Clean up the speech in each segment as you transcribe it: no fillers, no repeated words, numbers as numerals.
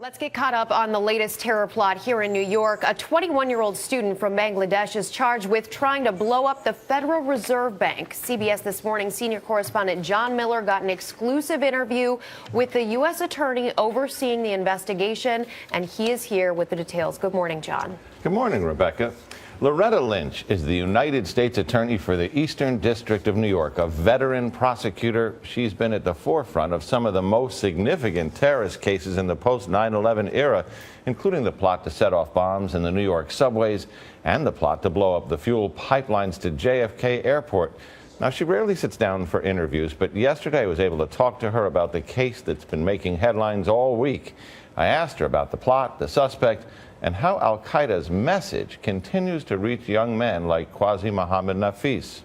Let's get caught up on the latest terror plot here in New York. A 21-year-old student from Bangladesh is charged with trying to blow up the Federal Reserve Bank. CBS This Morning senior correspondent John Miller got an exclusive interview with the U.S. attorney overseeing the investigation, and he is here with the details. Good morning, John. Good morning, Rebecca. Loretta Lynch is the United States Attorney for the Eastern District of New York, a veteran prosecutor. She's been at the forefront of some of the most significant terrorist cases in the post-9/11 era, including the plot to set off bombs in the New York subways and the plot to blow up the fuel pipelines to JFK Airport. Now, she rarely sits down for interviews, but yesterday I was able to talk to her about the case that's been making headlines all week. I asked her about the plot, the suspect, and how al-Qaeda's message continues to reach young men like Qazi Mohammed Nafis.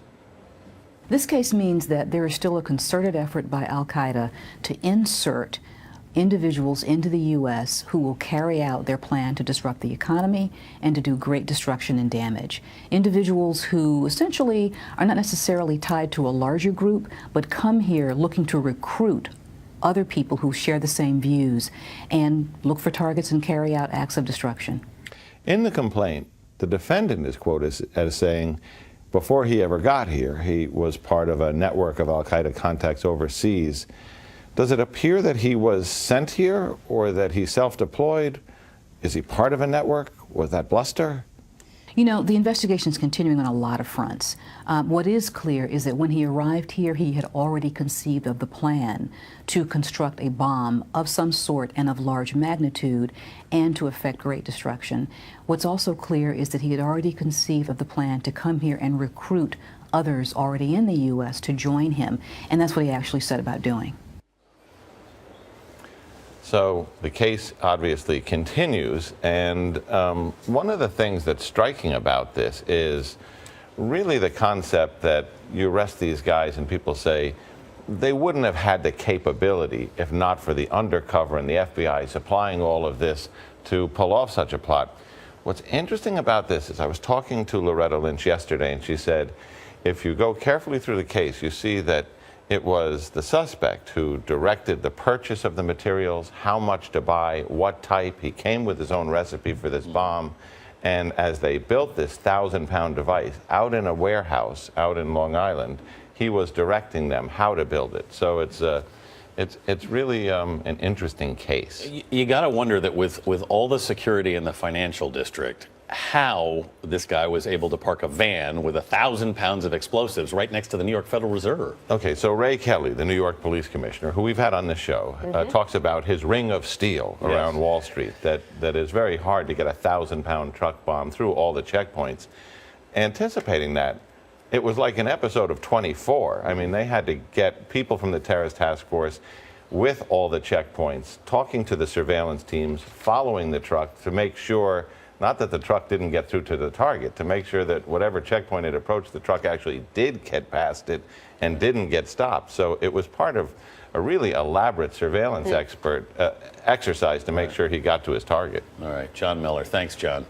This case means that there is still a concerted effort by al-Qaeda to insert individuals into the U.S. who will carry out their plan to disrupt the economy and to do great destruction and damage. Individuals who essentially are not necessarily tied to a larger group, but come here looking to recruit other people who share the same views and look for targets and carry out acts of destruction. In the complaint, the defendant is quoted as saying, before he ever got here, he was part of a network of al-Qaeda contacts overseas. Does it appear that he was sent here or that he self-deployed? Is he part of a network? Was that bluster? You know, the investigation is continuing on a lot of fronts. What is clear is that when he arrived here, he had already conceived of the plan to construct a bomb of some sort and of large magnitude and to effect great destruction. What's also clear is that he had already conceived of the plan to come here and recruit others already in the U.S. to join him, and that's what he actually set about doing. So the case obviously continues, and one of the things that's striking about this is really the concept that you arrest these guys and people say they wouldn't have had the capability if not for the undercover and the FBI supplying all of this to pull off such a plot. What's interesting about this is I was talking to Loretta Lynch yesterday, and she said, if you go carefully through the case, you see that it was the suspect who directed the purchase of the materials, how much to buy, what type. He came with his own recipe for this bomb. And as they built this 1,000-pound device out in a warehouse out in Long Island, he was directing them how to build it. So it's really an interesting case. You got to wonder that with all the security in the financial district, how this guy was able to park a van with 1,000 pounds of explosives right next to the New York Federal Reserve. Okay, so Ray Kelly, the New York police commissioner, who we've had on this show, talks about his ring of steel around Wall Street, that is very hard to get a 1,000-pound truck bomb through all the checkpoints. Anticipating that, it was like an episode of 24. I mean, they had to get people from the terrorist task force with all the checkpoints, talking to the surveillance teams, following the truck to make sure not that the truck didn't get through to the target, to make sure that whatever checkpoint it approached, the truck actually did get past it and didn't get stopped. So it was part of a really elaborate surveillance exercise to make sure he got to his target. All right, John Miller. Thanks, John.